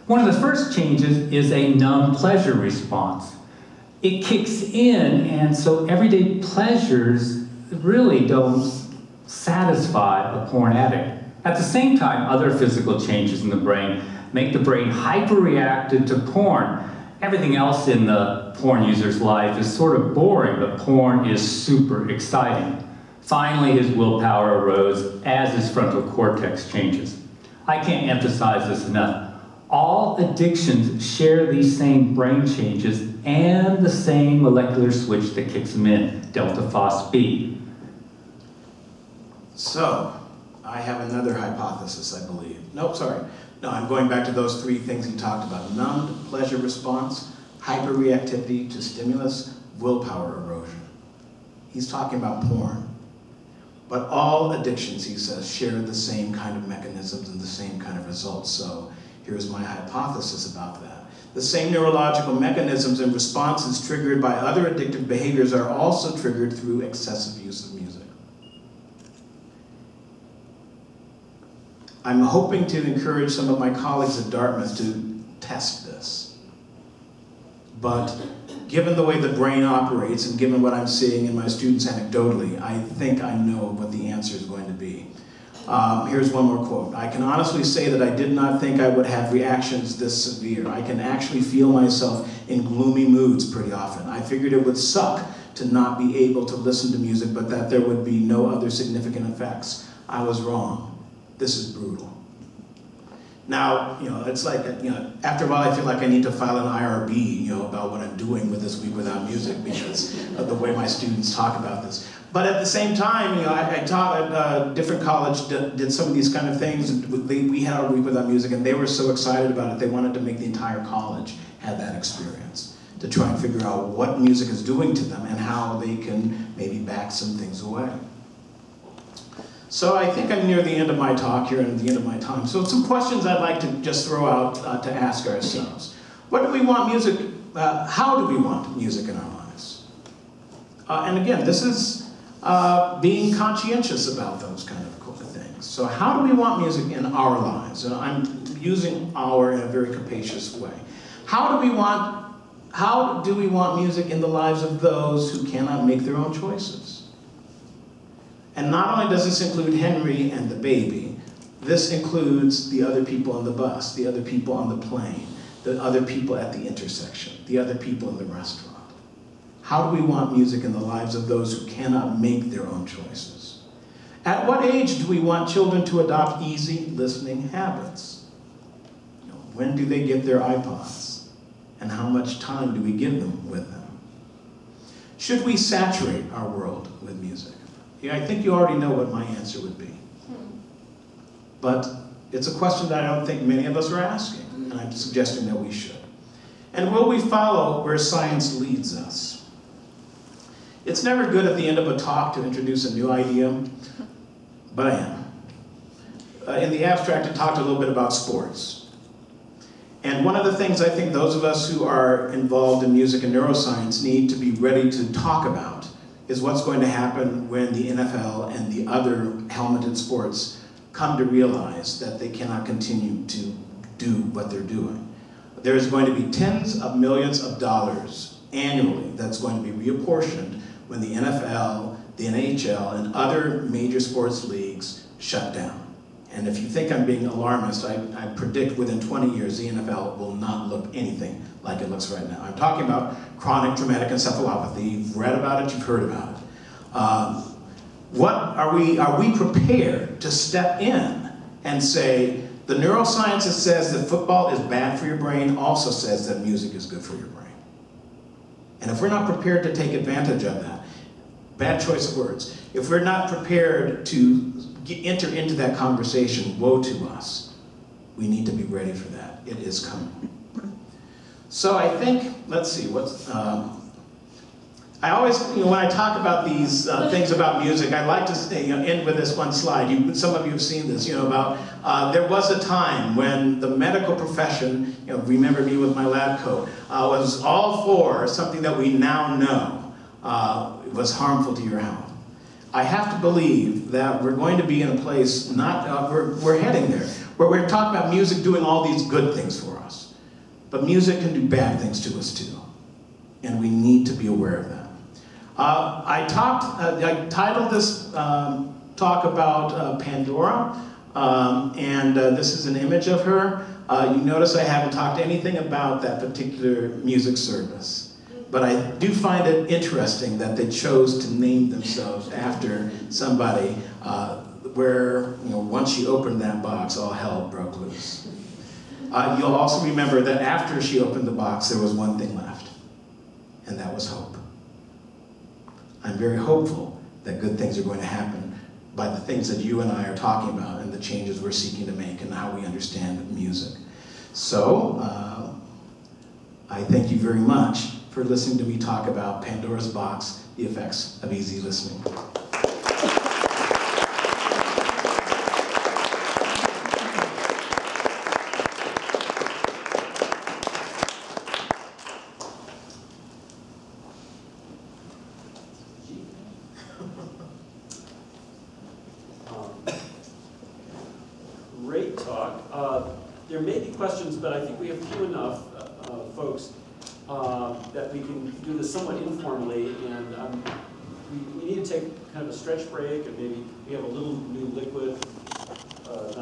One of the first changes is a numb pleasure response. It kicks in, and so everyday pleasures really don't satisfy a porn addict. At the same time, other physical changes in the brain make the brain hyper-reactive to porn. Everything else in the porn user's life is sort of boring, but porn is super exciting. Finally, his willpower erodes as his frontal cortex changes. I can't emphasize this enough. All addictions share these same brain changes and the same molecular switch that kicks them in, delta phos-B. So, I have another hypothesis, I believe. Nope, sorry. No, I'm going back to those three things he talked about. Numbed pleasure response, hyperreactivity to stimulus, willpower erosion. He's talking about porn. But all addictions, he says, share the same kind of mechanisms and the same kind of results. So here's my hypothesis about that. The same neurological mechanisms and responses triggered by other addictive behaviors are also triggered through excessive use of music. I'm hoping to encourage some of my colleagues at Dartmouth to test this. But given the way the brain operates and given what I'm seeing in my students anecdotally, I think I know what the answer is going to be. Here's one more quote. I can honestly say that I did not think I would have reactions this severe. I can actually feel myself in gloomy moods pretty often. I figured it would suck to not be able to listen to music, but that there would be no other significant effects. I was wrong. This is brutal. Now, it's like, after a while I feel like I need to file an IRB, about what I'm doing with this week without music because of the way my students talk about this. But at the same time, I taught at a different college, did some of these kind of things. We had our week without music, and they were so excited about it, they wanted to make the entire college have that experience, to try and figure out what music is doing to them and how they can maybe back some things away. So I think I'm near the end of my talk here and at the end of my time. So some questions I'd like to just throw out to ask ourselves. What do we want music, how do we want music in our lives? And again, this is being conscientious about those kind of things. So how do we want music in our lives? And I'm using our in a very capacious way. How do we want music in the lives of those who cannot make their own choices? And not only does this include Henry and the baby, this includes the other people on the bus, the other people on the plane, the other people at the intersection, the other people in the restaurant. How do we want music in the lives of those who cannot make their own choices? At what age do we want children to adopt easy listening habits? When do they get their iPods? And how much time do we give them with them? Should we saturate our world with music? I think you already know what my answer would be. But it's a question that I don't think many of us are asking, and I'm suggesting that we should. And will we follow where science leads us? It's never good at the end of a talk to introduce a new idea, but I am. In the abstract, it talked a little bit about sports. And one of the things I think those of us who are involved in music and neuroscience need to be ready to talk about is what's going to happen when the NFL and the other helmeted sports come to realize that they cannot continue to do what they're doing. There's going to be tens of millions of dollars annually that's going to be reapportioned when the NFL, the NHL, and other major sports leagues shut down. And if you think I'm being alarmist, I predict within 20 years the NFL will not look anything like it looks right now. I'm talking about chronic traumatic encephalopathy. You've read about it, you've heard about it. What are we prepared to step in and say, the neuroscience that says that football is bad for your brain also says that music is good for your brain. And if we're not prepared to take advantage of that, bad choice of words, if we're not prepared to enter into that conversation, woe to us. We need to be ready for that. It is coming. So I think, let's see, I always, when I talk about these things about music, I like to end with this one slide. Some of you have seen this, about there was a time when the medical profession, remember me with my lab coat, was all for something that we now know was harmful to your health. I have to believe that we're going to be in a place, we're heading there, where we're talking about music doing all these good things for us. But music can do bad things to us too. And we need to be aware of that. I titled this talk about Pandora, and this is an image of her. You notice I haven't talked anything about that particular music service, but I do find it interesting that they chose to name themselves after somebody where, once she opened that box, all hell broke loose. You'll also remember that after she opened the box, there was one thing left, and that was hope. I'm very hopeful that good things are going to happen by the things that you and I are talking about and the changes we're seeking to make and how we understand music. So, I thank you very much for listening to me talk about Pandora's Box, the effects of easy listening. Great talk. There may be questions, but I think we have few enough folks that we can do this somewhat informally, and we need to take kind of a stretch break, and maybe we have a little new liquid, not